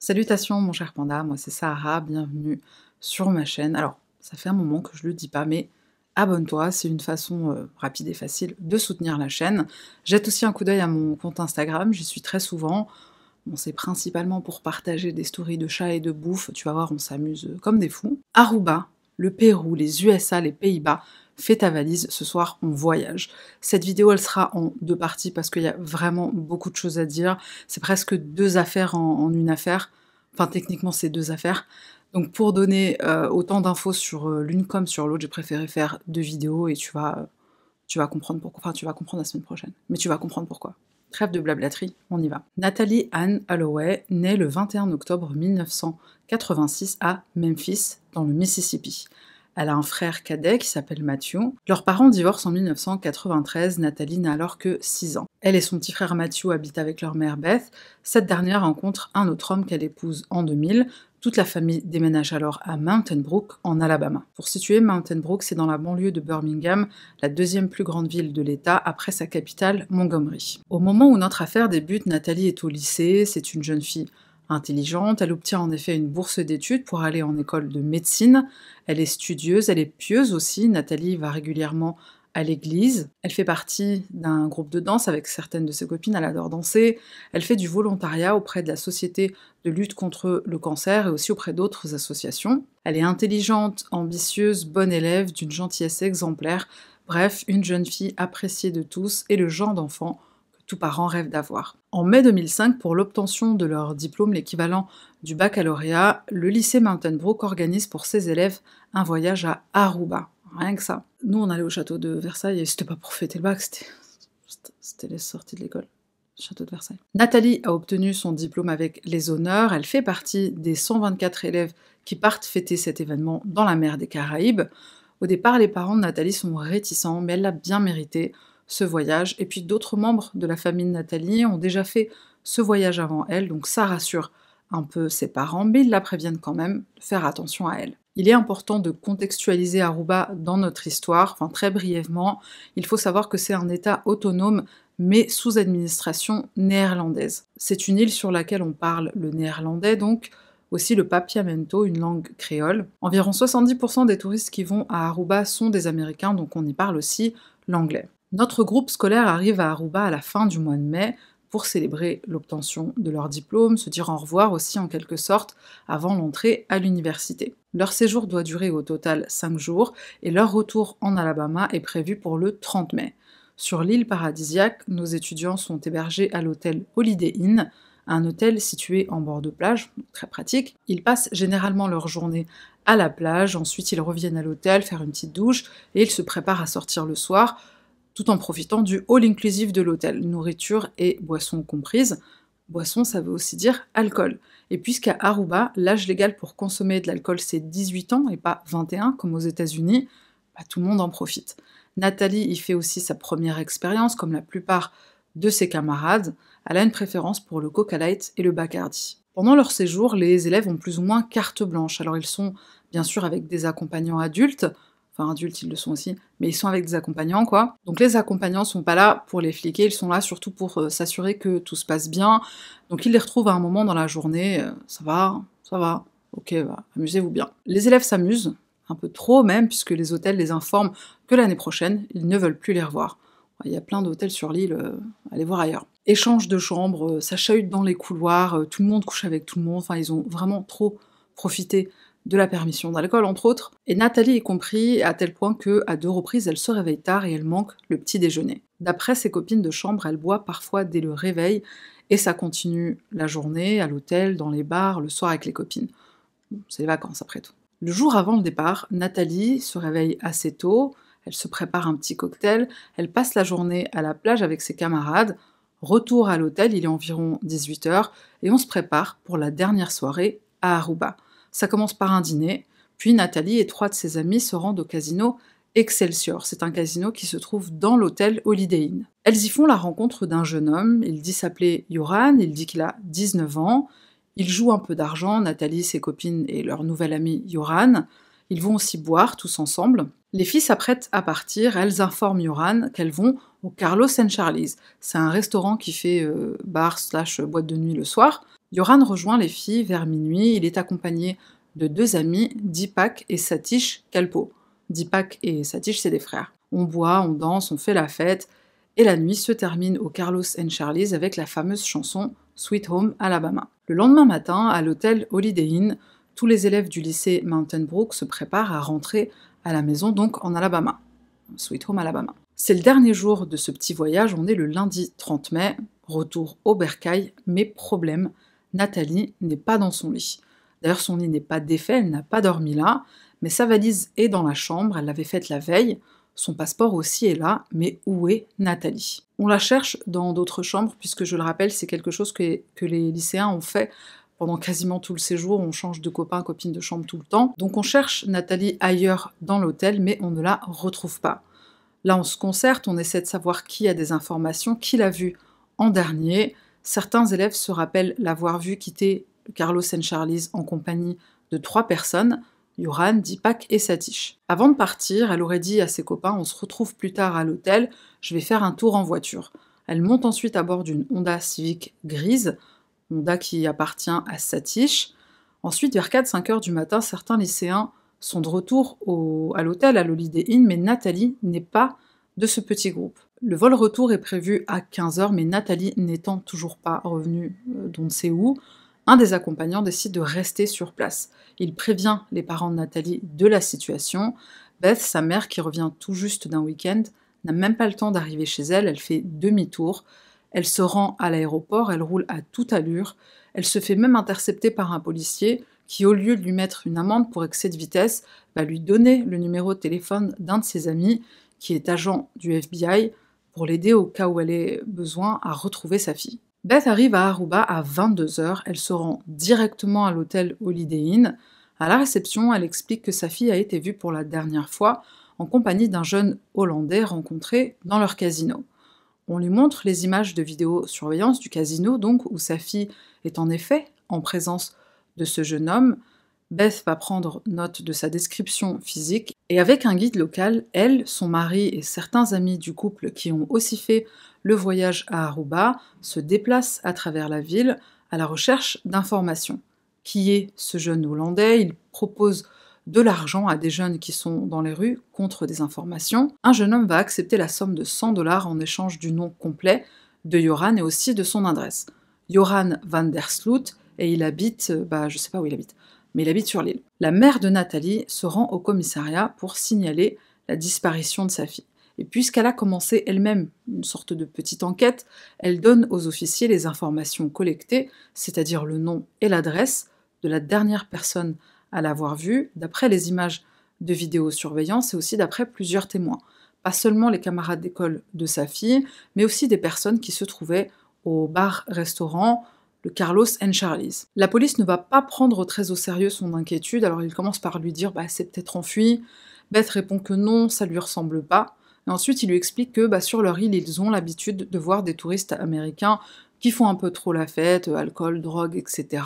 Salutations mon cher panda, moi c'est Sahara, bienvenue sur ma chaîne. Alors, ça fait un moment que je le dis pas, mais abonne-toi, c'est une façon rapide et facile de soutenir la chaîne. Jette aussi un coup d'œil à mon compte Instagram, j'y suis très souvent. Bon, c'est principalement pour partager des stories de chats et de bouffe, tu vas voir, on s'amuse comme des fous. Aruba, le Pérou, les USA, les Pays-Bas, fais ta valise, ce soir on voyage. Cette vidéo elle sera en deux parties parce qu'il y a vraiment beaucoup de choses à dire, c'est presque deux affaires en une affaire, enfin techniquement c'est deux affaires. Donc pour donner autant d'infos sur l'une comme sur l'autre, j'ai préféré faire deux vidéos et tu vas comprendre pourquoi, enfin tu vas comprendre la semaine prochaine, mais tu vas comprendre pourquoi. Trêve de blablaterie, on y va. Nathalie Ann Holloway naît le 21 octobre 1986 à Memphis, dans le Mississippi. Elle a un frère cadet qui s'appelle Matthew. Leurs parents divorcent en 1993, Nathalie n'a alors que 6 ans. Elle et son petit frère Matthew habitent avec leur mère Beth. Cette dernière rencontre un autre homme qu'elle épouse en 2000. Toute la famille déménage alors à Mountain Brook, en Alabama. Pour situer, Mountain Brook, c'est dans la banlieue de Birmingham, la deuxième plus grande ville de l'État après sa capitale, Montgomery. Au moment où notre affaire débute, Nathalie est au lycée, c'est une jeune fille intelligente, elle obtient en effet une bourse d'études pour aller en école de médecine, elle est studieuse, elle est pieuse aussi, Nathalie va régulièrement à l'église, elle fait partie d'un groupe de danse avec certaines de ses copines, elle adore danser, elle fait du volontariat auprès de la société de lutte contre le cancer et aussi auprès d'autres associations. Elle est intelligente, ambitieuse, bonne élève, d'une gentillesse exemplaire, bref, une jeune fille appréciée de tous et le genre d'enfant que tout parent rêve d'avoir. En mai 2005, pour l'obtention de leur diplôme, l'équivalent du baccalauréat, le lycée Mountain Brook organise pour ses élèves un voyage à Aruba. Rien que ça. Nous, on allait au château de Versailles et c'était pas pour fêter le bac, c'était les sorties de l'école. Château de Versailles. Nathalie a obtenu son diplôme avec les honneurs, elle fait partie des 124 élèves qui partent fêter cet événement dans la mer des Caraïbes. Au départ, les parents de Nathalie sont réticents, mais elle l'a bien mérité, ce voyage, et puis d'autres membres de la famille de Nathalie ont déjà fait ce voyage avant elle, donc ça rassure un peu ses parents, mais ils la préviennent quand même de faire attention à elle. Il est important de contextualiser Aruba dans notre histoire, enfin très brièvement, il faut savoir que c'est un État autonome mais sous administration néerlandaise. C'est une île sur laquelle on parle le néerlandais, donc aussi le papiamento, une langue créole. Environ 70% des touristes qui vont à Aruba sont des Américains, donc on y parle aussi l'anglais. Notre groupe scolaire arrive à Aruba à la fin du mois de mai pour célébrer l'obtention de leur diplôme, se dire au revoir aussi en quelque sorte avant l'entrée à l'université. Leur séjour doit durer au total 5 jours et leur retour en Alabama est prévu pour le 30 mai. Sur l'île paradisiaque, nos étudiants sont hébergés à l'hôtel Holiday Inn, un hôtel situé en bord de plage, très pratique. Ils passent généralement leur journée à la plage, ensuite ils reviennent à l'hôtel faire une petite douche et ils se préparent à sortir le soir, tout en profitant du all-inclusive de l'hôtel, nourriture et boissons comprises. Boisson, ça veut aussi dire alcool. Et puisqu'à Aruba, l'âge légal pour consommer de l'alcool c'est 18 ans et pas 21 comme aux États-Unis, tout le monde en profite. Nathalie y fait aussi sa première expérience, comme la plupart de ses camarades. Elle a une préférence pour le Coca Light et le Bacardi. Pendant leur séjour, les élèves ont plus ou moins carte blanche. Alors ils sont bien sûr avec des accompagnants adultes, enfin adultes ils le sont aussi, mais ils sont avec des accompagnants quoi. Donc les accompagnants sont pas là pour les fliquer, ils sont là surtout pour s'assurer que tout se passe bien. Donc ils les retrouvent à un moment dans la journée, ça va, ok, amusez-vous bien. Les élèves s'amusent, un peu trop même, puisque les hôtels les informent que l'année prochaine, ils ne veulent plus les revoir. Il y a plein d'hôtels sur l'île, allez voir ailleurs. Échange de chambres, ça chahute dans les couloirs, tout le monde couche avec tout le monde, enfin ils ont vraiment trop profité de la permission d'alcool entre autres, et Nathalie est compris à tel point que, à 2 reprises, elle se réveille tard et elle manque le petit déjeuner. D'après ses copines de chambre, elle boit parfois dès le réveil, et ça continue la journée, à l'hôtel, dans les bars, le soir avec les copines. Bon, c'est les vacances après tout. Le jour avant le départ, Nathalie se réveille assez tôt, elle se prépare un petit cocktail, elle passe la journée à la plage avec ses camarades, retour à l'hôtel, il est environ 18h, et on se prépare pour la dernière soirée à Aruba. Ça commence par un dîner, puis Nathalie et 3 de ses amis se rendent au casino Excelsior. C'est un casino qui se trouve dans l'hôtel Holiday Inn. Elles y font la rencontre d'un jeune homme, il dit s'appeler Yoran, il dit qu'il a 19 ans, il joue un peu d'argent, Nathalie, ses copines et leur nouvel ami Yoran. Ils vont aussi boire tous ensemble. Les filles s'apprêtent à partir, elles informent Yoran qu'elles vont au Carlos and Charlie's. C'est un restaurant qui fait bar/boîte de nuit le soir. Yoran rejoint les filles vers minuit, il est accompagné de 2 amis, Deepak et Satish Kalpo. Deepak et Satish, c'est des frères. On boit, on danse, on fait la fête, et la nuit se termine au Carlos and Charlie's avec la fameuse chanson Sweet Home Alabama. Le lendemain matin, à l'hôtel Holiday Inn, tous les élèves du lycée Mountain Brook se préparent à rentrer à la maison, donc en Alabama. Sweet Home Alabama. C'est le dernier jour de ce petit voyage, on est le lundi 30 mai, retour au bercail, mais problème, Nathalie n'est pas dans son lit. D'ailleurs, son lit n'est pas défait, elle n'a pas dormi là, mais sa valise est dans la chambre, elle l'avait faite la veille, son passeport aussi est là, mais où est Nathalie? On la cherche dans d'autres chambres, puisque je le rappelle, c'est quelque chose que les lycéens ont fait pendant quasiment tout le séjour, on change de copain, copine de chambre tout le temps. Donc on cherche Nathalie ailleurs dans l'hôtel, mais on ne la retrouve pas. Là, on se concerte, on essaie de savoir qui a des informations, qui l'a vue en dernier. Certains élèves se rappellent l'avoir vue quitter Carlos and Charlie's en compagnie de 3 personnes, Yoran, Deepak et Satish. Avant de partir, elle aurait dit à ses copains « On se retrouve plus tard à l'hôtel, je vais faire un tour en voiture ». Elle monte ensuite à bord d'une Honda Civic grise, Honda qui appartient à Satish. Ensuite, vers 4-5 heures du matin, certains lycéens sont de retour à l'hôtel, à l'Holiday Inn, mais Nathalie n'est pas de ce petit groupe. Le vol retour est prévu à 15 heures, mais Nathalie n'étant toujours pas revenue d'on ne sait où, un des accompagnants décide de rester sur place. Il prévient les parents de Nathalie de la situation. Beth, sa mère qui revient tout juste d'un week-end, n'a même pas le temps d'arriver chez elle, elle fait demi-tour. Elle se rend à l'aéroport, elle roule à toute allure, elle se fait même intercepter par un policier qui, au lieu de lui mettre une amende pour excès de vitesse, va lui donner le numéro de téléphone d'un de ses amis, qui est agent du FBI, pour l'aider au cas où elle ait besoin à retrouver sa fille. Beth arrive à Aruba à 22h, elle se rend directement à l'hôtel Holiday Inn. À la réception, elle explique que sa fille a été vue pour la dernière fois en compagnie d'un jeune Hollandais rencontré dans leur casino. On lui montre les images de vidéosurveillance du casino, donc, où sa fille est en effet en présence de ce jeune homme. Beth va prendre note de sa description physique, et avec un guide local, elle, son mari et certains amis du couple qui ont aussi fait le voyage à Aruba se déplacent à travers la ville à la recherche d'informations. Qui est ce jeune Hollandais? Il propose de l'argent à des jeunes qui sont dans les rues contre des informations. Un jeune homme va accepter la somme de 100 $ en échange du nom complet de Yoran et aussi de son adresse. Yoran van der Sloot, et il habite, je sais pas où il habite, mais il habite sur l'île. La mère de Nathalie se rend au commissariat pour signaler la disparition de sa fille. Et puisqu'elle a commencé elle-même une sorte de petite enquête, elle donne aux officiers les informations collectées, c'est-à-dire le nom et l'adresse de la dernière personne à l'avoir vue, d'après les images de vidéosurveillance et aussi d'après plusieurs témoins. Pas seulement les camarades d'école de sa fille, mais aussi des personnes qui se trouvaient au bar-restaurant, le Carlos and Charlie's. La police ne va pas prendre très au sérieux son inquiétude, alors il commence par lui dire « c'est peut-être enfui ». Beth répond que non, ça lui ressemble pas. Et ensuite, il lui explique que sur leur île, ils ont l'habitude de voir des touristes américains qui font un peu trop la fête, alcool, drogue, etc.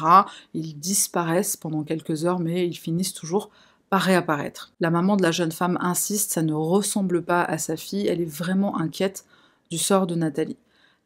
Ils disparaissent pendant quelques heures, mais ils finissent toujours par réapparaître. La maman de la jeune femme insiste, ça ne ressemble pas à sa fille, elle est vraiment inquiète du sort de Nathalie.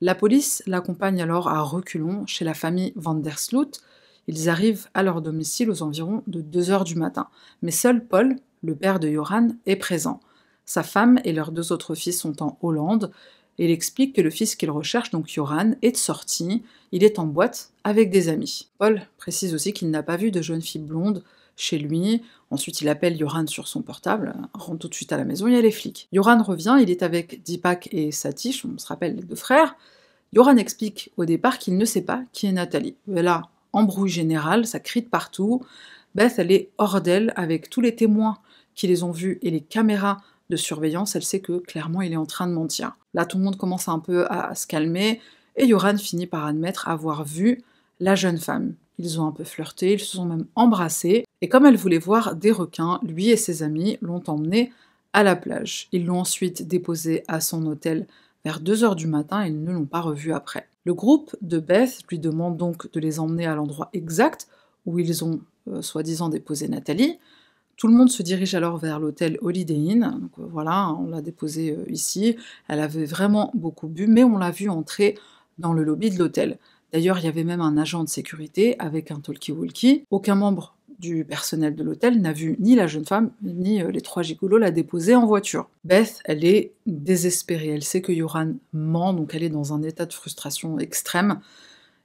La police l'accompagne alors à reculons chez la famille van der Sloot. Ils arrivent à leur domicile aux environs de 2h du matin. Mais seul Paul, le père de Yoran, est présent. Sa femme et leurs 2 autres fils sont en Hollande, et il explique que le fils qu'il recherche, donc Yoran, est de sortie, il est en boîte avec des amis. Paul précise aussi qu'il n'a pas vu de jeune fille blonde chez lui. Ensuite, il appelle Yoran sur son portable, rentre tout de suite à la maison, il y a les flics. Yoran revient, il est avec Deepak et Satish, on se rappelle les 2 frères. Yoran explique au départ qu'il ne sait pas qui est Nathalie. Et là, embrouille générale, ça crie de partout. Beth, elle est hors d'elle, avec tous les témoins qui les ont vus et les caméras de surveillance, elle sait que clairement il est en train de mentir. Là, tout le monde commence un peu à se calmer, et Yoran finit par admettre avoir vu la jeune femme. Ils ont un peu flirté, ils se sont même embrassés, et comme elle voulait voir des requins, lui et ses amis l'ont emmenée à la plage. Ils l'ont ensuite déposée à son hôtel vers 2h du matin et ils ne l'ont pas revue après. Le groupe de Beth lui demande donc de les emmener à l'endroit exact où ils ont soi-disant déposé Nathalie. Tout le monde se dirige alors vers l'hôtel Holiday Inn, donc voilà, on l'a déposée ici, elle avait vraiment beaucoup bu, mais on l'a vue entrer dans le lobby de l'hôtel. D'ailleurs, il y avait même un agent de sécurité avec un talkie-walkie. Aucun membre du personnel de l'hôtel n'a vu ni la jeune femme, ni les 3 gigolos la déposer en voiture. Beth, elle est désespérée. Elle sait que Yoran ment, donc elle est dans un état de frustration extrême.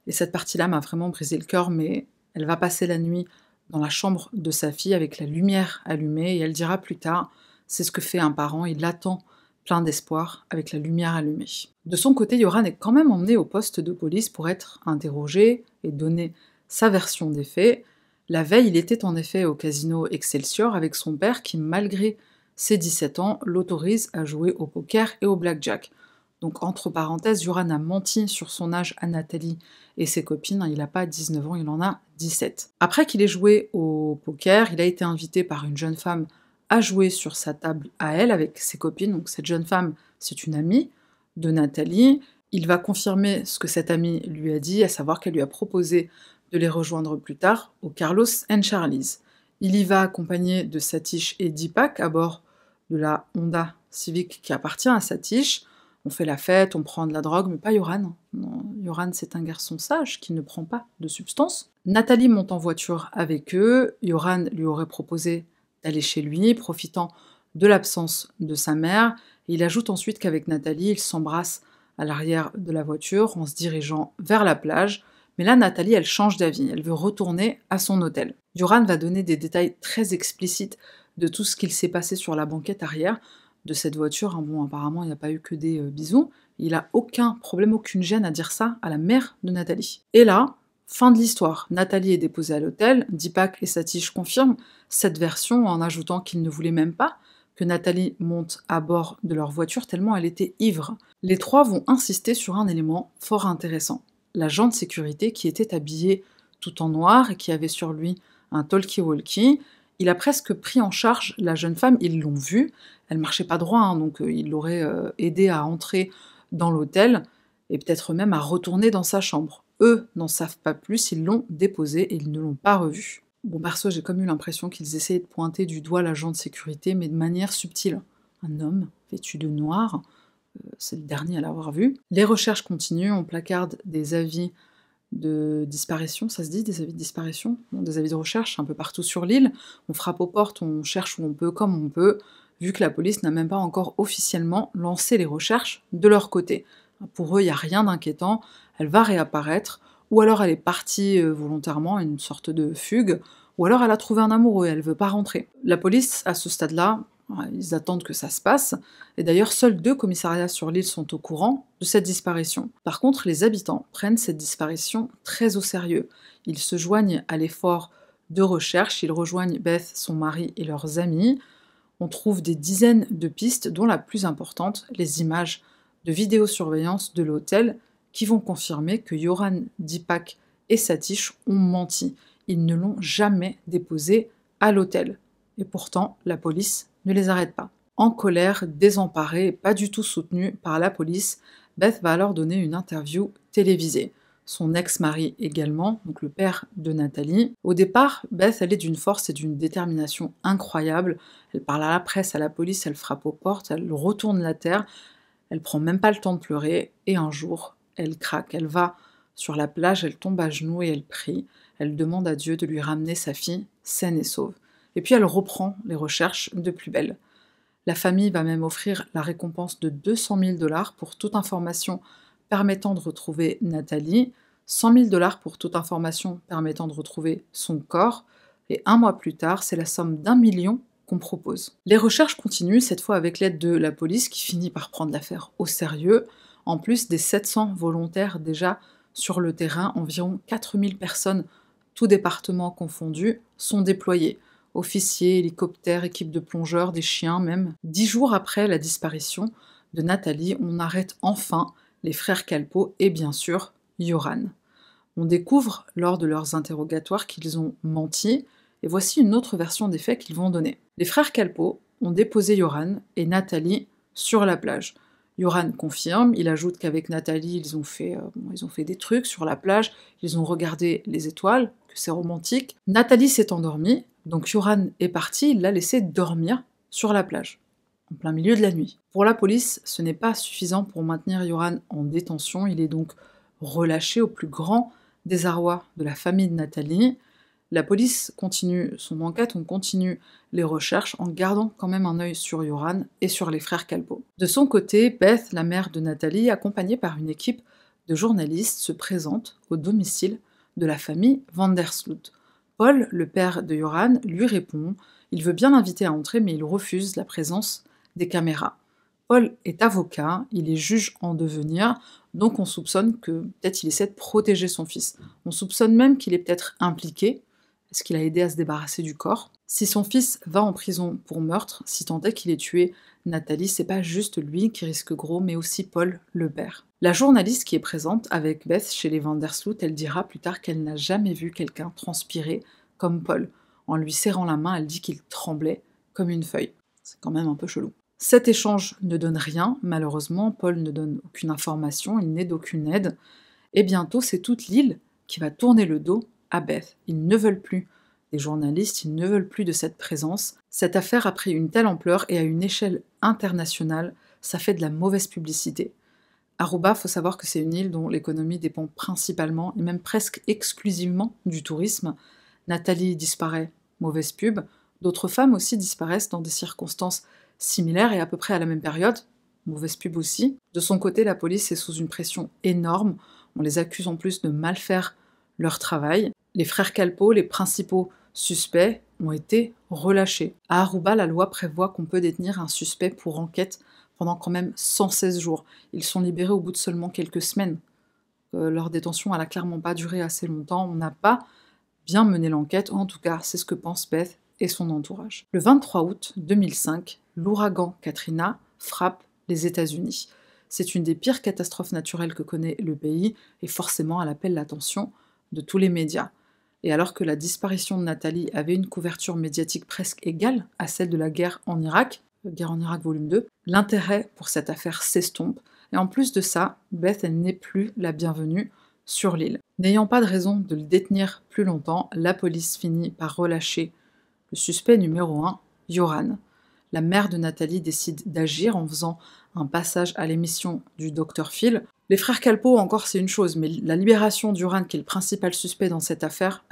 Et cette partie-là m'a vraiment brisé le cœur, mais elle va passer la nuit dans la chambre de sa fille avec la lumière allumée, et elle dira plus tard, c'est ce que fait un parent, il attend plein d'espoir avec la lumière allumée. De son côté, Yoran est quand même emmené au poste de police pour être interrogé et donner sa version des faits. La veille, il était en effet au casino Excelsior avec son père qui, malgré ses 17 ans, l'autorise à jouer au poker et au blackjack. Donc, entre parenthèses, Yoran a menti sur son âge à Nathalie et ses copines. Il n'a pas 19 ans, il en a 17. Après qu'il ait joué au poker, il a été invité par une jeune femme à jouer sur sa table à elle avec ses copines. Donc, cette jeune femme, c'est une amie de Nathalie. Il va confirmer ce que cette amie lui a dit, à savoir qu'elle lui a proposé de les rejoindre plus tard au Carlos and Charlie's. Il y va accompagné de Satish et Deepak à bord de la Honda Civic qui appartient à Satish. On fait la fête, on prend de la drogue, mais pas Yoran. Non, Yoran, c'est un garçon sage qui ne prend pas de substance. Nathalie monte en voiture avec eux. Yoran lui aurait proposé d'aller chez lui, profitant de l'absence de sa mère. Et il ajoute ensuite qu'avec Nathalie, ils s'embrassent à l'arrière de la voiture en se dirigeant vers la plage. Mais là, Nathalie, elle change d'avis. Elle veut retourner à son hôtel. Yoran va donner des détails très explicites de tout ce qu'il s'est passé sur la banquette arrière de cette voiture. Bon, apparemment, il n'y a pas eu que des bisous. Il a aucun problème, aucune gêne à dire ça à la mère de Nathalie. Et là, fin de l'histoire. Nathalie est déposée à l'hôtel. Deepak et Satish confirment cette version en ajoutant qu'ils ne voulaient même pas que Nathalie monte à bord de leur voiture tellement elle était ivre. Les 3 vont insister sur un élément fort intéressant. L'agent de sécurité qui était habillé tout en noir et qui avait sur lui un talkie-walkie. Il a presque pris en charge la jeune femme, ils l'ont vue, elle marchait pas droit, hein, donc il l'aurait aidée à entrer dans l'hôtel, et peut-être même à retourner dans sa chambre. Eux n'en savent pas plus, ils l'ont déposée et ils ne l'ont pas revue. Bon, perso, j'ai comme eu l'impression qu'ils essayaient de pointer du doigt l'agent de sécurité, mais de manière subtile. Un homme vêtu de noir, c'est le dernier à l'avoir vu. Les recherches continuent, on placarde des avis de disparition, ça se dit, des avis de disparition, bon, des avis de recherche un peu partout sur l'île. On frappe aux portes, on cherche où on peut, comme on peut, vu que la police n'a même pas encore officiellement lancé les recherches de leur côté. Pour eux, il n'y a rien d'inquiétant, elle va réapparaître, ou alors elle est partie volontairement, une sorte de fugue, ou alors elle a trouvé un amoureux et elle veut pas rentrer. La police, à ce stade-là, ils attendent que ça se passe, et d'ailleurs seuls 2 commissariats sur l'île sont au courant de cette disparition. Par contre, les habitants prennent cette disparition très au sérieux. Ils se joignent à l'effort de recherche, ils rejoignent Beth, son mari et leurs amis. On trouve des dizaines de pistes, dont la plus importante, les images de vidéosurveillance de l'hôtel, qui vont confirmer que Yoran, Deepak et Satish ont menti. Ils ne l'ont jamais déposé à l'hôtel. Et pourtant, la police ne les arrête pas. En colère, désemparée et pas du tout soutenue par la police, Beth va alors donner une interview télévisée. Son ex-mari également, donc le père de Nathalie. Au départ, Beth, elle est d'une force et d'une détermination incroyable. Elle parle à la presse, à la police, elle frappe aux portes, elle retourne la terre, elle prend même pas le temps de pleurer, et un jour, elle craque. Elle va sur la plage, elle tombe à genoux et elle prie. Elle demande à Dieu de lui ramener sa fille saine et sauve. Et puis elle reprend les recherches de plus belle. La famille va même offrir la récompense de 200 000 $ pour toute information permettant de retrouver Nathalie, 100 000 $ pour toute information permettant de retrouver son corps, et 1 mois plus tard, c'est la somme d'1 million qu'on propose. Les recherches continuent, cette fois avec l'aide de la police qui finit par prendre l'affaire au sérieux. En plus des 700 volontaires déjà sur le terrain, environ 4000 personnes, tous départements confondus, sont déployées. Officiers, hélicoptères, équipes de plongeurs, des chiens même. 10 jours après la disparition de Nathalie, on arrête enfin les frères Kalpoe et bien sûr Yoran. On découvre lors de leurs interrogatoires qu'ils ont menti, et voici une autre version des faits qu'ils vont donner. Les frères Kalpoe ont déposé Yoran et Nathalie sur la plage. Yoran confirme, il ajoute qu'avec Nathalie, ils ont fait des trucs sur la plage, ils ont regardé les étoiles, que c'est romantique. Nathalie s'est endormie, donc Yoran est parti, il l'a laissé dormir sur la plage, en plein milieu de la nuit. Pour la police, ce n'est pas suffisant pour maintenir Yoran en détention, il est donc relâché au plus grand désarroi de la famille de Nathalie. La police continue son enquête, on continue les recherches en gardant quand même un œil sur Yoran et sur les frères Calpo. De son côté, Beth, la mère de Nathalie, accompagnée par une équipe de journalistes, se présente au domicile de la famille Van der Sloot. Paul, le père de Yoran, lui répond. Il veut bien l'inviter à entrer, mais il refuse la présence des caméras. Paul est avocat, il est juge en devenir, donc on soupçonne que peut-être il essaie de protéger son fils. On soupçonne même qu'il est peut-être impliqué, parce qu'il a aidé à se débarrasser du corps. Si son fils va en prison pour meurtre, si tant est qu'il ait tué Nathalie, c'est pas juste lui qui risque gros, mais aussi Paul, le père. La journaliste qui est présente avec Beth chez les Van der Sloot, elle dira plus tard qu'elle n'a jamais vu quelqu'un transpirer comme Paul. En lui serrant la main, elle dit qu'il tremblait comme une feuille. C'est quand même un peu chelou. Cet échange ne donne rien, malheureusement, Paul ne donne aucune information, il n'aide d'aucune aide, et bientôt c'est toute l'île qui va tourner le dos à Beth. Ils ne veulent plus des journalistes, ils ne veulent plus de cette présence. Cette affaire a pris une telle ampleur et à une échelle internationale, ça fait de la mauvaise publicité. Aruba, faut savoir que c'est une île dont l'économie dépend principalement et même presque exclusivement du tourisme. Nathalie disparaît, mauvaise pub. D'autres femmes aussi disparaissent dans des circonstances similaires et à peu près à la même période, mauvaise pub aussi. De son côté, la police est sous une pression énorme. On les accuse en plus de mal faire leur travail. Les frères Calpo, les principaux suspects, ont été relâchés. À Aruba, la loi prévoit qu'on peut détenir un suspect pour enquête pendant quand même 116 jours. Ils sont libérés au bout de seulement quelques semaines. Leur détention, elle a clairement pas duré assez longtemps. On n'a pas bien mené l'enquête, en tout cas, c'est ce que pense Beth et son entourage. Le 23 août 2005, l'ouragan Katrina frappe les États-Unis. C'est une des pires catastrophes naturelles que connaît le pays, et forcément elle appelle l'attention de tous les médias. Et alors que la disparition de Nathalie avait une couverture médiatique presque égale à celle de la guerre en Irak, Guerre en Irak volume 2, l'intérêt pour cette affaire s'estompe, et en plus de ça, Beth, elle n'est plus la bienvenue sur l'île. N'ayant pas de raison de le détenir plus longtemps, la police finit par relâcher le suspect numéro 1, Yoran. La mère de Nathalie décide d'agir en faisant un passage à l'émission du Dr Phil. Les frères Calpo, encore, c'est une chose, mais la libération d'Yoran, qui est le principal suspect dans cette affaire,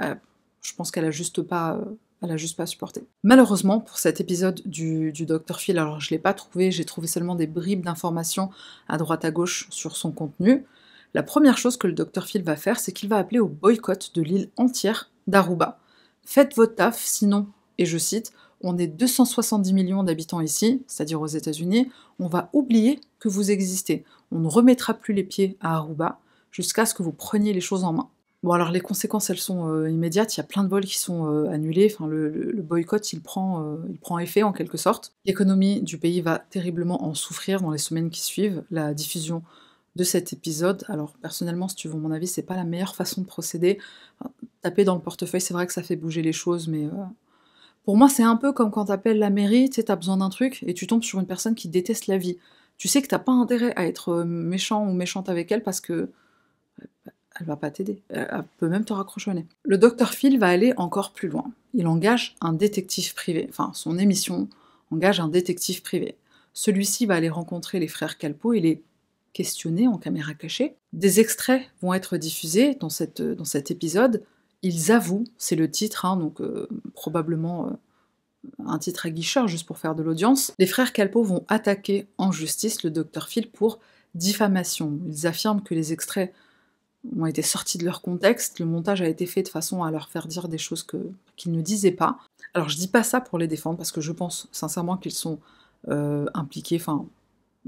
je pense qu'elle a juste pas supporté. Malheureusement, pour cet épisode du Dr Phil, alors je l'ai pas trouvé, j'ai trouvé seulement des bribes d'informations à droite à gauche sur son contenu. La première chose que le Dr Phil va faire, c'est qu'il va appeler au boycott de l'île entière d'Aruba. Faites votre taf, sinon, et je cite, on est 270 millions d'habitants ici, c'est-à-dire aux États-Unis, on va oublier que vous existez. On ne remettra plus les pieds à Aruba jusqu'à ce que vous preniez les choses en main. Bon, alors les conséquences, elles sont immédiates, il y a plein de vols qui sont annulés, enfin, le boycott, il prend effet en quelque sorte. L'économie du pays va terriblement en souffrir dans les semaines qui suivent la diffusion de cet épisode. Alors personnellement, si tu veux mon avis, c'est pas la meilleure façon de procéder. Enfin, taper dans le portefeuille, c'est vrai que ça fait bouger les choses, mais pour moi, c'est un peu comme quand t'appelles la mairie, tu sais, t'as besoin d'un truc, et tu tombes sur une personne qui déteste la vie. Tu sais que t'as pas intérêt à être méchant ou méchante avec elle parce que elle va pas t'aider. Elle peut même te raccrocher au nez. Le Dr Phil va aller encore plus loin. Il engage un détective privé. Enfin, son émission engage un détective privé. Celui-ci va aller rencontrer les frères Calpo et les questionner en caméra cachée. Des extraits vont être diffusés dans cet épisode. Ils avouent, c'est le titre, hein, donc probablement un titre aguicheur juste pour faire de l'audience. Les frères Calpo vont attaquer en justice le Dr Phil pour diffamation. Ils affirment que les extraits ont été sortis de leur contexte, le montage a été fait de façon à leur faire dire des choses qu'ils ne disaient pas. Alors je dis pas ça pour les défendre, parce que je pense sincèrement qu'ils sont impliqués, enfin,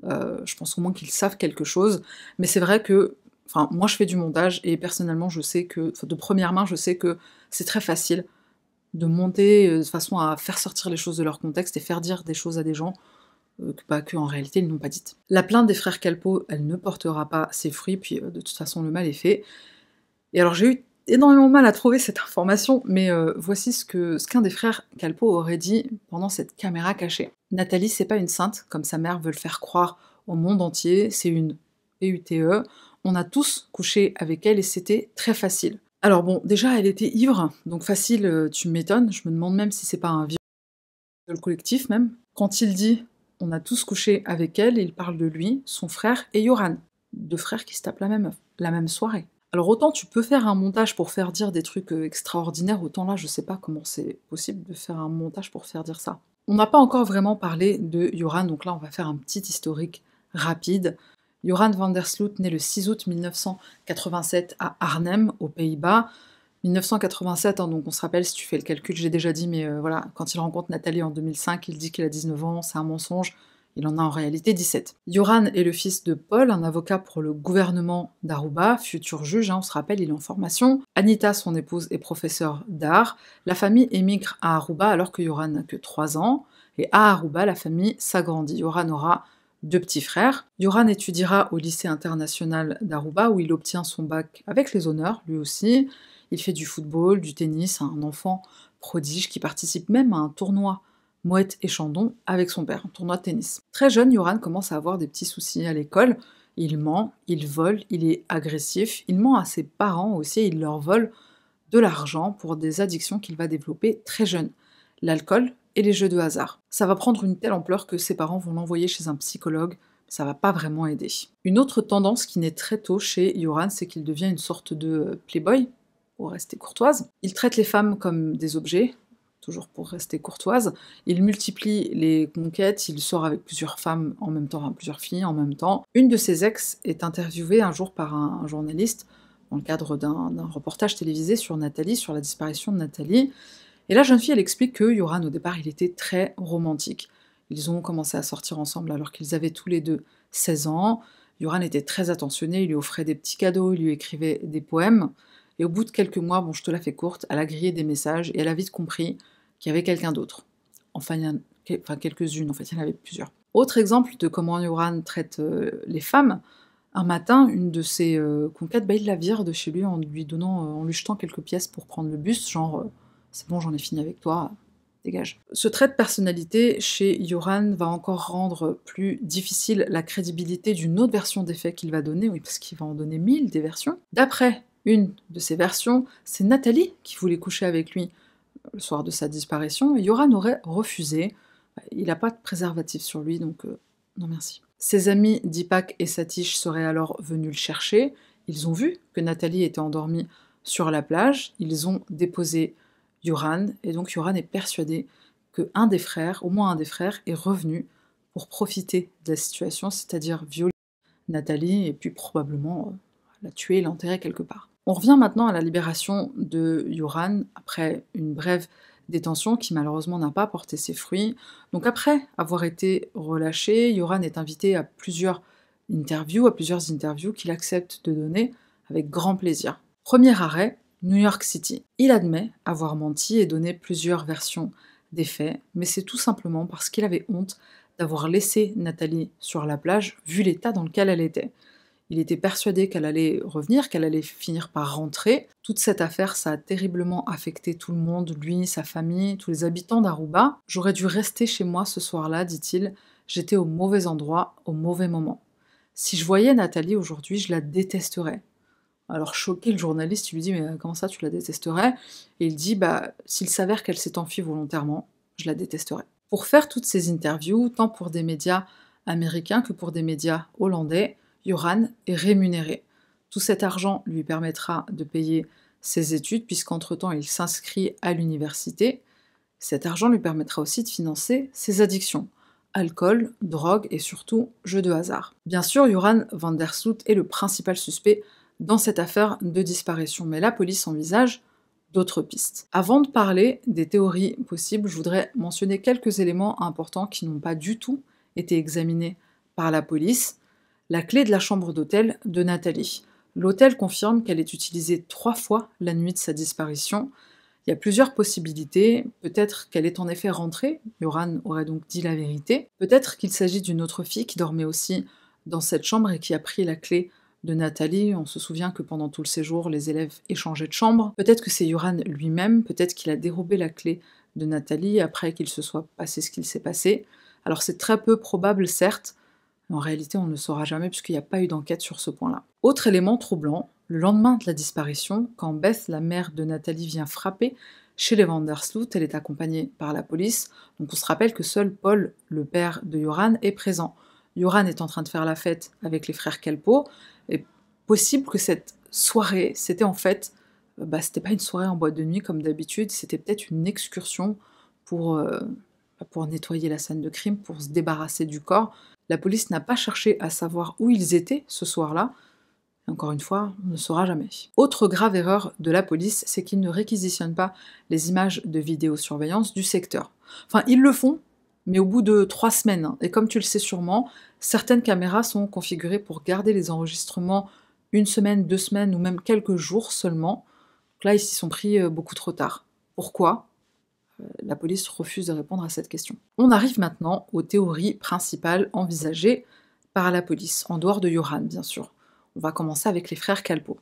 je pense au moins qu'ils savent quelque chose, mais c'est vrai que, enfin, moi je fais du montage, et personnellement je sais que, de première main, je sais que c'est très facile de monter de façon à faire sortir les choses de leur contexte et faire dire des choses à des gens qu'en réalité ils n'ont pas dites. La plainte des frères Calpo, elle ne portera pas ses fruits, puis de toute façon le mal est fait. Et alors j'ai eu énormément de mal à trouver cette information, mais voici ce qu'un des frères Calpo aurait dit pendant cette caméra cachée. Nathalie, c'est pas une sainte, comme sa mère veut le faire croire au monde entier, c'est une PUTE. On a tous couché avec elle et c'était très facile. Alors bon, déjà elle était ivre, donc facile, tu m'étonnes, je me demande même si c'est pas un viol collectif même. Quand il dit on a tous couché avec elle, il parle de lui, son frère et Yoran, deux frères qui se tapent la même meuf. la même soirée. Alors autant tu peux faire un montage pour faire dire des trucs extraordinaires, autant là je sais pas comment c'est possible de faire un montage pour faire dire ça. On n'a pas encore vraiment parlé de Joran, donc là on va faire un petit historique rapide. Joran van der Sloot naît le 6 août 1987 à Arnhem, aux Pays-Bas. 1987, hein, donc on se rappelle, si tu fais le calcul, j'ai déjà dit, mais voilà, quand il rencontre Nathalie en 2005, il dit qu'il a 19 ans, c'est un mensonge, il en a en réalité 17. Joran est le fils de Paul, un avocat pour le gouvernement d'Aruba, futur juge, hein, on se rappelle, il est en formation. Anita, son épouse, est professeure d'art. La famille émigre à Aruba alors que Joran n'a que 3 ans, et à Aruba, la famille s'agrandit. Joran aura 2 petits frères. Joran étudiera au lycée international d'Aruba, où il obtient son bac avec les honneurs, lui aussi. Il fait du football, du tennis, un enfant prodige qui participe même à un tournoi Mouette et Chandon avec son père, un tournoi de tennis. Très jeune, Joran commence à avoir des petits soucis à l'école. Il ment, il vole, il est agressif, il ment à ses parents aussi, il leur vole de l'argent pour des addictions qu'il va développer très jeune, l'alcool et les jeux de hasard. Ça va prendre une telle ampleur que ses parents vont l'envoyer chez un psychologue, ça va pas vraiment aider. Une autre tendance qui naît très tôt chez Joran, c'est qu'il devient une sorte de playboy, pour rester courtoise. Il traite les femmes comme des objets, toujours pour rester courtoise. Il multiplie les conquêtes, il sort avec plusieurs femmes en même temps, enfin, plusieurs filles en même temps. Une de ses ex est interviewée un jour par un journaliste dans le cadre d'un reportage télévisé sur Nathalie, sur la disparition de Nathalie. Et la jeune fille, elle explique que Joran, au départ, il était très romantique. Ils ont commencé à sortir ensemble alors qu'ils avaient tous les deux 16 ans. Joran était très attentionné, il lui offrait des petits cadeaux, il lui écrivait des poèmes. Et au bout de quelques mois, bon, je te la fais courte, elle a grillé des messages et elle a vite compris qu'il y avait quelqu'un d'autre. Enfin, quelques-unes, en fait, il y en avait plusieurs. Autre exemple de comment Joran traite les femmes, un matin, une de ses conquêtes, il la vire de chez lui en lui jetant quelques pièces pour prendre le bus, genre c'est bon, j'en ai fini avec toi, dégage. Ce trait de personnalité chez Joran va encore rendre plus difficile la crédibilité d'une autre version des faits qu'il va donner, oui, parce qu'il va en donner 1000 des versions. D'après une de ces versions, c'est Nathalie qui voulait coucher avec lui le soir de sa disparition, et Joran aurait refusé. Il n'a pas de préservatif sur lui, donc non merci. Ses amis Dipak et Satish seraient alors venus le chercher. Ils ont vu que Nathalie était endormie sur la plage. Ils ont déposé Joran, et donc Joran est persuadé que un des frères, au moins un des frères, est revenu pour profiter de la situation, c'est-à-dire violer Nathalie, et puis probablement la tuer et l'enterrer quelque part. On revient maintenant à la libération de Joran, après une brève détention qui malheureusement n'a pas porté ses fruits. Donc après avoir été relâché, Joran est invité à plusieurs interviews qu'il accepte de donner avec grand plaisir. Premier arrêt, New York City. Il admet avoir menti et donné plusieurs versions des faits, mais c'est tout simplement parce qu'il avait honte d'avoir laissé Nathalie sur la plage, vu l'état dans lequel elle était. Il était persuadé qu'elle allait revenir, qu'elle allait finir par rentrer. Toute cette affaire, ça a terriblement affecté tout le monde, lui, sa famille, tous les habitants d'Aruba. J'aurais dû rester chez moi ce soir-là, dit-il. J'étais au mauvais endroit, au mauvais moment. Si je voyais Nathalie aujourd'hui, je la détesterais. Alors choqué, le journaliste lui dit « Mais comment ça, tu la détesterais ?» Et il dit « S'il s'avère qu'elle s'est enfuie volontairement, je la détesterais. » Pour faire toutes ces interviews, tant pour des médias américains que pour des médias hollandais, Joran est rémunéré. Tout cet argent lui permettra de payer ses études, puisqu'entre-temps il s'inscrit à l'université. Cet argent lui permettra aussi de financer ses addictions. Alcool, drogue et surtout jeux de hasard. Bien sûr, Joran van der Sloot est le principal suspect dans cette affaire de disparition, mais la police envisage d'autres pistes. Avant de parler des théories possibles, je voudrais mentionner quelques éléments importants qui n'ont pas du tout été examinés par la police. La clé de la chambre d'hôtel de Nathalie. L'hôtel confirme qu'elle est utilisée 3 fois la nuit de sa disparition. Il y a plusieurs possibilités. Peut-être qu'elle est en effet rentrée, Joran aurait donc dit la vérité. Peut-être qu'il s'agit d'une autre fille qui dormait aussi dans cette chambre et qui a pris la clé de Nathalie. On se souvient que pendant tout le séjour, les élèves échangeaient de chambre. Peut-être que c'est Joran lui-même, peut-être qu'il a dérobé la clé de Nathalie après qu'il se soit passé ce qu'il s'est passé. Alors c'est très peu probable, certes, mais en réalité on ne le saura jamais puisqu'il n'y a pas eu d'enquête sur ce point-là. Autre élément troublant, le lendemain de la disparition, quand Beth, la mère de Nathalie, vient frapper chez les van der Sloot, elle est accompagnée par la police, donc on se rappelle que seul Paul, le père de Joran, est présent. Joran est en train de faire la fête avec les frères Kelpo, et possible que cette soirée, c'était en fait, c'était pas une soirée en boîte de nuit comme d'habitude, c'était peut-être une excursion pour, pour nettoyer la scène de crime, pour se débarrasser du corps. La police n'a pas cherché à savoir où ils étaient ce soir-là. Et encore une fois, on ne saura jamais. Autre grave erreur de la police, c'est qu'ils ne réquisitionnent pas les images de vidéosurveillance du secteur. Enfin, ils le font, mais au bout de 3 semaines. Hein. Et comme tu le sais sûrement, certaines caméras sont configurées pour garder les enregistrements 1 semaine, 2 semaines ou même quelques jours seulement. Donc là, ils s'y sont pris beaucoup trop tard. Pourquoi ? La police refuse de répondre à cette question. On arrive maintenant aux théories principales envisagées par la police, en dehors de Joran, bien sûr. On va commencer avec les frères Kalpoe,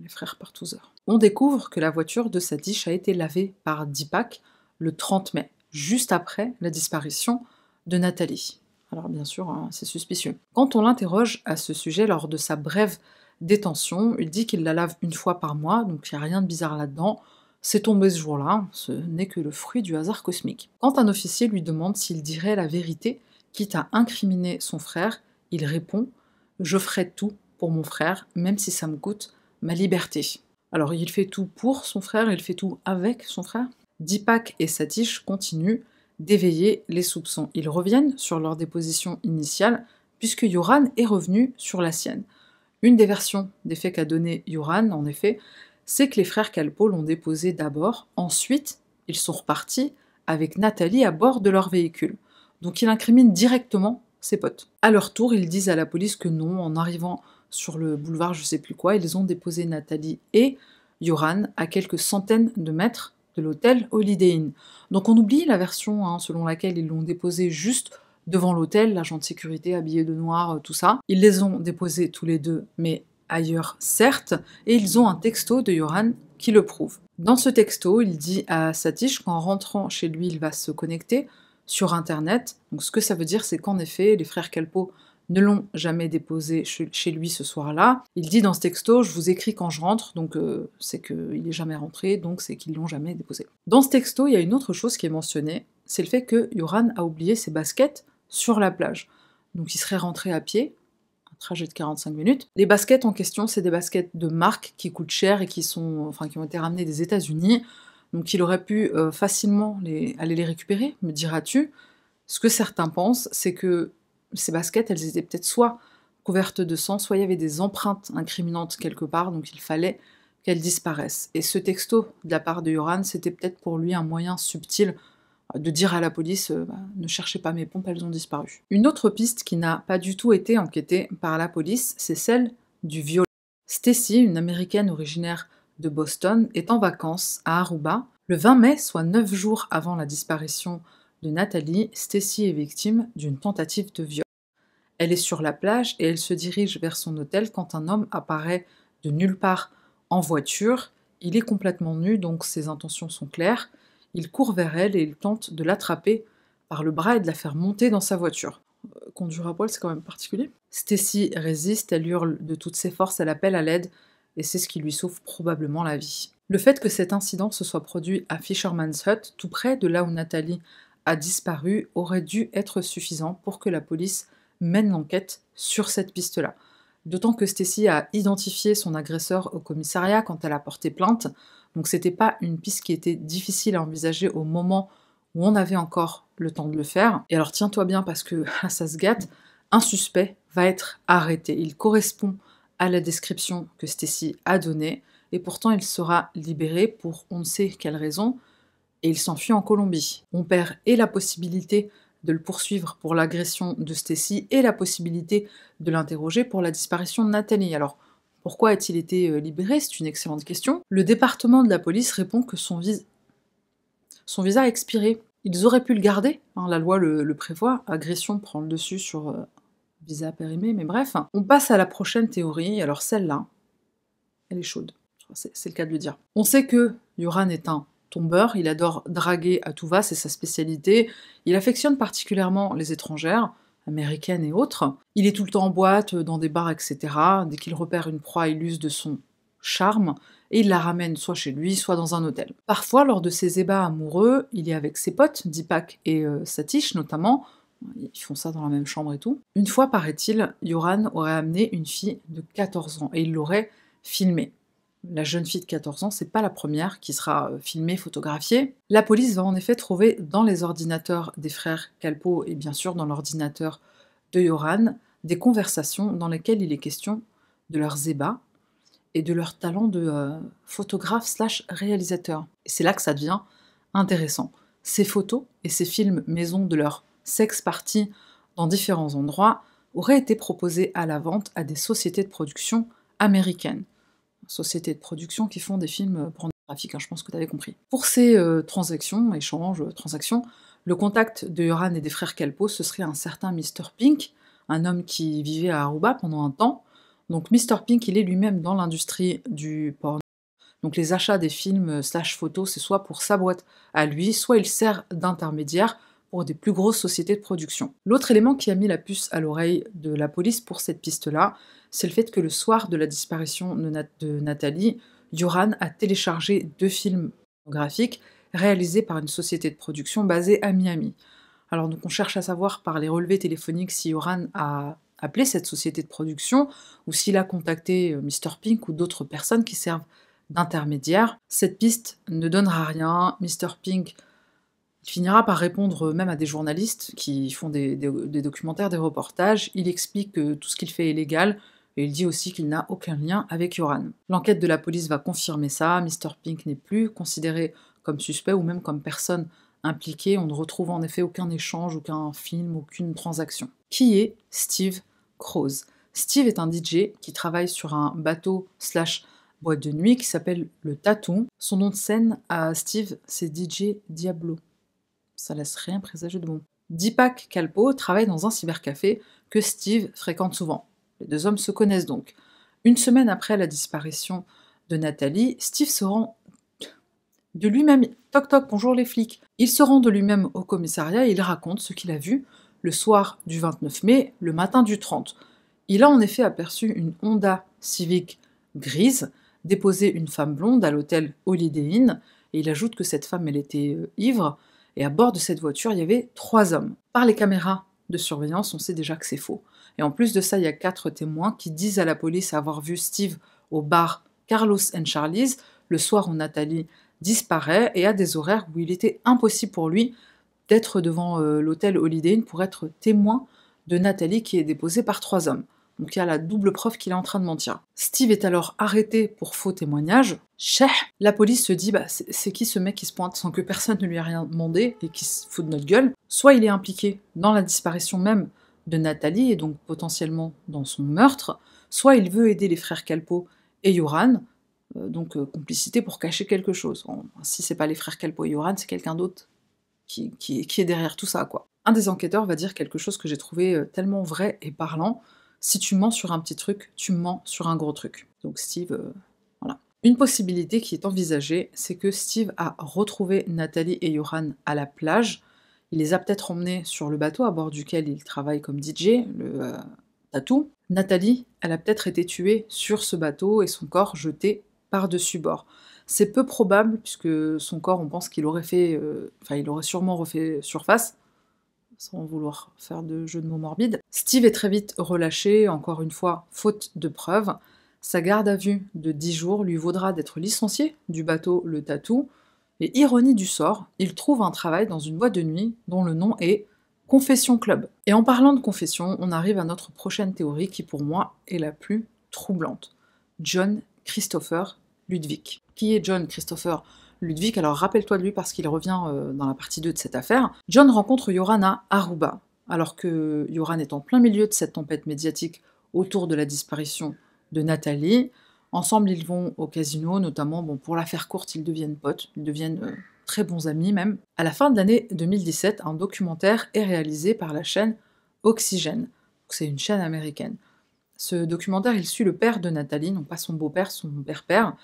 les frères Partouzer. On découvre que la voiture de Satish a été lavée par Deepak le 30 mai, juste après la disparition de Nathalie. Alors bien sûr, hein, c'est suspicieux. Quand on l'interroge à ce sujet lors de sa brève détention, il dit qu'il la lave 1 fois par mois, donc il n'y a rien de bizarre là-dedans. C'est tombé ce jour-là, ce n'est que le fruit du hasard cosmique. Quand un officier lui demande s'il dirait la vérité, quitte à incriminer son frère, il répond « Je ferai tout pour mon frère, même si ça me coûte ma liberté ». Alors il fait tout pour son frère, il fait tout avec son frère. Deepak et Satish continuent d'éveiller les soupçons. Ils reviennent sur leur déposition initiale, puisque Joran est revenu sur la sienne. Une des versions des faits qu'a donné Joran, en effet, c'est que les frères Kalpoe l'ont déposé d'abord, ensuite ils sont repartis avec Nathalie à bord de leur véhicule. Donc il incrimine directement ses potes. À leur tour, ils disent à la police que non, en arrivant sur le boulevard je sais plus quoi, ils ont déposé Nathalie et Joran à quelques centaines de mètres de l'hôtel Holiday Inn. Donc on oublie la version selon laquelle ils l'ont déposé juste devant l'hôtel, l'agent de sécurité habillé de noir, tout ça. Ils les ont déposés tous les deux, mais ailleurs certes, et ils ont un texto de Joran qui le prouve. Dans ce texto, il dit à Satish qu'en rentrant chez lui, il va se connecter sur Internet. Donc ce que ça veut dire, c'est qu'en effet, les frères Kalpoe ne l'ont jamais déposé chez lui ce soir-là. Il dit dans ce texto « Je vous écris quand je rentre », donc c'est qu'il n'est jamais rentré, donc c'est qu'ils l'ont jamais déposé. Dans ce texto, il y a une autre chose qui est mentionnée, c'est le fait que Joran a oublié ses baskets sur la plage. Donc il serait rentré à pied, trajet de 45 minutes. Les baskets en question, c'est des baskets de marque qui coûtent cher et qui ont été ramenées des États-Unis. Donc il aurait pu facilement aller les récupérer, me diras-tu. Ce que certains pensent, c'est que ces baskets, elles étaient peut-être soit couvertes de sang, soit il y avait des empreintes incriminantes quelque part, donc il fallait qu'elles disparaissent. Et ce texto de la part de Joran, c'était peut-être pour lui un moyen subtil de dire à la police ne cherchez pas mes pompes, elles ont disparu. Une autre piste qui n'a pas du tout été enquêtée par la police, c'est celle du viol. Stacy, une américaine originaire de Boston, est en vacances à Aruba. Le 20 mai, soit 9 jours avant la disparition de Nathalie, Stacy est victime d'une tentative de viol. Elle est sur la plage et elle se dirige vers son hôtel quand un homme apparaît de nulle part en voiture. Il est complètement nu, donc ses intentions sont claires. Il court vers elle et il tente de l'attraper par le bras et de la faire monter dans sa voiture. Conduire à poil, c'est quand même particulier. Stacy résiste, elle hurle de toutes ses forces, elle appelle à l'aide, et c'est ce qui lui sauve probablement la vie. Le fait que cet incident se soit produit à Fisherman's Hut, tout près de là où Nathalie a disparu, aurait dû être suffisant pour que la police mène l'enquête sur cette piste-là. D'autant que Stacy a identifié son agresseur au commissariat quand elle a porté plainte, donc c'était pas une piste qui était difficile à envisager au moment où on avait encore le temps de le faire. Et alors tiens-toi bien parce que ça se gâte, un suspect va être arrêté. Il correspond à la description que Stacy a donnée, et pourtant il sera libéré pour on ne sait quelle raison, et il s'enfuit en Colombie. On perd et la possibilité de le poursuivre pour l'agression de Stacy et la possibilité de l'interroger pour la disparition de Nathalie. Alors, pourquoi a-t-il été libéré? C'est une excellente question. Le département de la police répond que son visa a expiré. Ils auraient pu le garder, la loi le prévoit, agression prend le dessus sur visa périmé, mais bref. On passe à la prochaine théorie, alors celle-là, elle est chaude, c'est le cas de le dire. On sait que Joran est un tombeur, il adore draguer à tout va, c'est sa spécialité, il affectionne particulièrement les étrangères, américaines et autres, il est tout le temps en boîte, dans des bars, etc. Dès qu'il repère une proie, il use de son charme, et il la ramène soit chez lui, soit dans un hôtel. Parfois, lors de ses ébats amoureux, il est avec ses potes, Deepak et Satish notamment, Ils font ça dans la même chambre et tout. Une fois, paraît-il, Yoran aurait amené une fille de 14 ans et il l'aurait filmée. La jeune fille de 14 ans, c'est pas la première qui sera filmée, photographiée. La police va en effet trouver dans les ordinateurs des frères Kalpoe et bien sûr dans l'ordinateur de Yoran des conversations dans lesquelles il est question de leurs ébats et de leur talent de photographe/réalisateur. Et c'est là que ça devient intéressant. Ces photos et ces films maison de leur sex party dans différents endroits auraient été proposés à la vente à des sociétés de production américaines. Sociétés de production qui font des films pornographiques, hein, je pense que tu avais compris. Pour ces transactions, le contact de Yoran et des frères Kalpoe, ce serait un certain Mr. Pink, un homme qui vivait à Aruba pendant un temps. Donc Mr. Pink, il est lui-même dans l'industrie du porno. Donc les achats des films /photos, c'est soit pour sa boîte à lui, soit il sert d'intermédiaire pour des plus grosses sociétés de production. L'autre élément qui a mis la puce à l'oreille de la police pour cette piste-là, c'est le fait que le soir de la disparition de Nathalie, Yoran a téléchargé 2 films pornographiques réalisés par une société de production basée à Miami. Alors donc on cherche à savoir par les relevés téléphoniques si Yoran a appelé cette société de production ou s'il a contacté Mr. Pink ou d'autres personnes qui servent d'intermédiaire. Cette piste ne donnera rien. Mr. Pink finira par répondre même à des journalistes qui font des documentaires, des reportages. Il explique que tout ce qu'il fait est légal et il dit aussi qu'il n'a aucun lien avec Yoran. L'enquête de la police va confirmer ça. Mr. Pink n'est plus considéré comme suspect ou même comme personne impliquée. On ne retrouve en effet aucun échange, aucun film, aucune transaction. Qui est Steve Crouse? Steve est un DJ qui travaille sur un bateau / boîte de nuit qui s'appelle le Tatou. Son nom de scène à Steve, c'est DJ Diablo. Ça laisse rien présager de bon. Deepak Kalpoe travaille dans un cybercafé que Steve fréquente souvent. Les 2 hommes se connaissent donc. Une semaine après la disparition de Nathalie, Steve se rend de lui-même... Toc toc, bonjour les flics. Il se rend de lui-même au commissariat et il raconte ce qu'il a vu le soir du 29 mai, le matin du 30. Il a en effet aperçu une Honda Civic grise déposer une femme blonde à l'hôtel Holiday Inn, et il ajoute que cette femme, elle était ivre, et à bord de cette voiture, il y avait 3 hommes. Par les caméras de surveillance, on sait déjà que c'est faux. Et en plus de ça, il y a 4 témoins qui disent à la police avoir vu Steve au bar Carlos and Charlie's le soir où Nathalie disparaît, et à des horaires où il était impossible pour lui d'être devant l'hôtel Holiday Inn pour être témoin de Nathalie qui est déposée par 3 hommes. Donc il y a la double preuve qu'il est en train de mentir. Steve est alors arrêté pour faux témoignage. Cheh. La police se dit, c'est qui ce mec qui se pointe sans que personne ne lui ait rien demandé et qui se fout de notre gueule? Soit il est impliqué dans la disparition même de Nathalie et donc potentiellement dans son meurtre, soit il veut aider les frères Kalpoe et Yoran, donc complicité pour cacher quelque chose. Si c'est pas les frères Kalpoe et Yoran, c'est quelqu'un d'autre qui est derrière tout ça, quoi. Un des enquêteurs va dire quelque chose que j'ai trouvé tellement vrai et parlant. Si tu mens sur un petit truc, tu mens sur un gros truc. Donc Steve, voilà. Une possibilité qui est envisagée, c'est que Steve a retrouvé Nathalie et Yoran à la plage. Il les a peut-être emmenés sur le bateau à bord duquel il travaille comme DJ, le Tatou. Nathalie, elle a peut-être été tuée sur ce bateau et son corps jeté par-dessus bord. C'est peu probable, puisque son corps, on pense qu'il aurait fait... il aurait sûrement refait surface, sans vouloir faire de jeu de mots morbides. Steve est très vite relâché, encore une fois, faute de preuves. Sa garde à vue de 10 jours lui vaudra d'être licencié du bateau Le Tatou, et ironie du sort, il trouve un travail dans une boîte de nuit dont le nom est Confession Club. Et en parlant de confession, on arrive à notre prochaine théorie qui pour moi est la plus troublante. John Christopher Ludwig. Qui est John Christopher Ludwig? Alors rappelle-toi de lui parce qu'il revient dans la partie 2 de cette affaire. John rencontre Yoran à Aruba, alors que Yoran est en plein milieu de cette tempête médiatique autour de la disparition de Nathalie. Ensemble, ils vont au casino, notamment, pour la faire courte, ils deviennent potes, ils deviennent très bons amis même. À la fin de l'année 2017, un documentaire est réalisé par la chaîne Oxygène. C'est une chaîne américaine. Ce documentaire, il suit le père de Nathalie, non pas son beau-père, son père-père.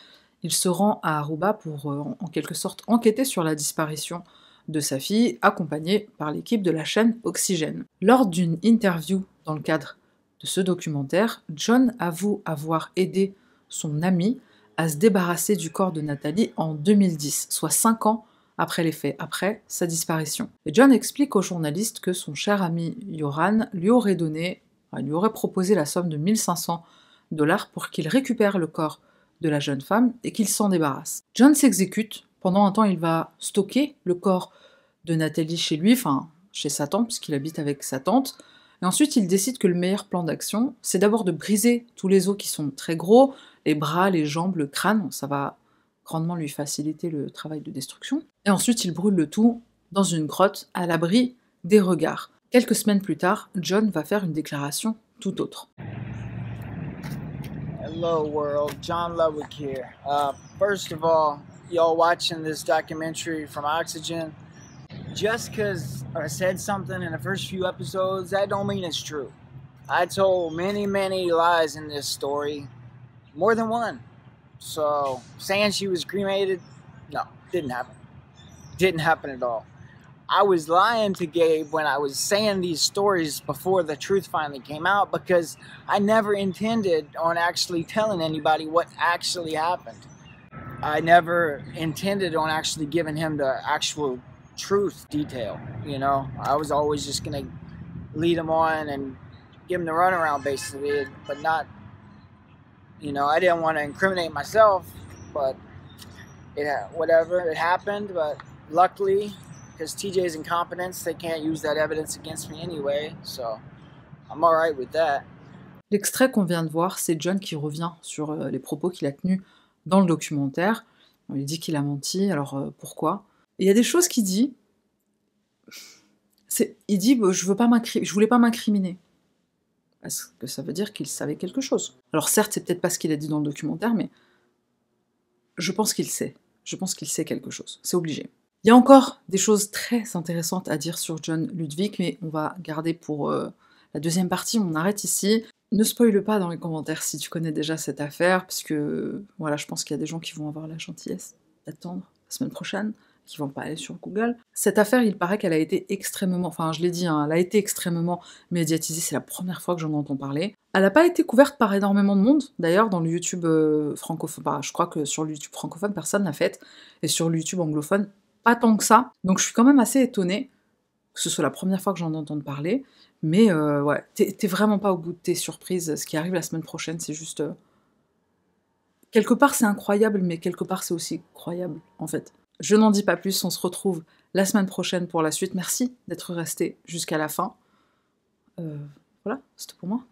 Il se rend à Aruba pour, en quelque sorte, enquêter sur la disparition de sa fille, accompagné par l'équipe de la chaîne Oxygène. Lors d'une interview dans le cadre de ce documentaire, John avoue avoir aidé son ami à se débarrasser du corps de Nathalie en 2010, soit 5 ans après les faits, après sa disparition. Et John explique au journaliste que son cher ami Yoran lui aurait proposé la somme de 1 500 $ pour qu'il récupère le corps de la jeune femme et qu'il s'en débarrasse. John s'exécute. Pendant un temps, il va stocker le corps de Nathalie chez lui, enfin chez sa tante, puisqu'il habite avec sa tante. Et ensuite, il décide que le meilleur plan d'action, c'est d'abord de briser tous les os qui sont très gros, les bras, les jambes, le crâne, ça va grandement lui faciliter le travail de destruction. Et ensuite, il brûle le tout dans une grotte, à l'abri des regards. Quelques semaines plus tard, John va faire une déclaration tout autre. Hello world, John Ludwig here. First of all, y'all watching this documentary from Oxygen, just because I said something in the first few episodes, that don't mean it's true. I told many lies in this story, more than one. So, saying she was cremated, no, didn't happen. Didn't happen at all. I was lying to Gabe when I was saying these stories before the truth finally came out because I never intended on actually telling anybody what actually happened. I never intended on actually giving him the actual truth detail, you know. I was always just gonna lead him on and give him the runaround basically, but not, you know, I didn't want to incriminate myself, but whatever, it happened, but luckily, because TJ's incompetence, they can't use that evidence against me anyway, so I'm alright with that. L'extrait qu'on vient de voir, c'est John qui revient sur les propos qu'il a tenus dans le documentaire. Il dit qu'il a menti, alors pourquoi? Et il y a des choses qu'il dit. Il dit je voulais pas m'incriminer. Parce que ça veut dire qu'il savait quelque chose. Alors certes, c'est peut-être pas ce qu'il a dit dans le documentaire, mais je pense qu'il sait. Je pense qu'il sait quelque chose. C'est obligé. Il y a encore des choses très intéressantes à dire sur John Ludwig, mais on va garder pour la deuxième partie, on arrête ici. Ne spoile pas dans les commentaires si tu connais déjà cette affaire, puisque voilà, je pense qu'il y a des gens qui vont avoir la gentillesse d'attendre la semaine prochaine, qui vont pas aller sur Google. Cette affaire, il paraît qu'elle a été extrêmement, enfin je l'ai dit, hein, elle a été extrêmement médiatisée, c'est la première fois que j'en entends parler. Elle n'a pas été couverte par énormément de monde, d'ailleurs dans le YouTube francophone, bah, je crois que sur le YouTube francophone, personne n'a fait, et sur le YouTube anglophone, pas tant que ça, donc je suis quand même assez étonnée que ce soit la première fois que j'en entends parler, mais ouais, t'es vraiment pas au bout de tes surprises, ce qui arrive la semaine prochaine, c'est juste... quelque part c'est incroyable, mais quelque part c'est aussi croyable, en fait. Je n'en dis pas plus, on se retrouve la semaine prochaine pour la suite, merci d'être resté jusqu'à la fin. Voilà, c'était pour moi.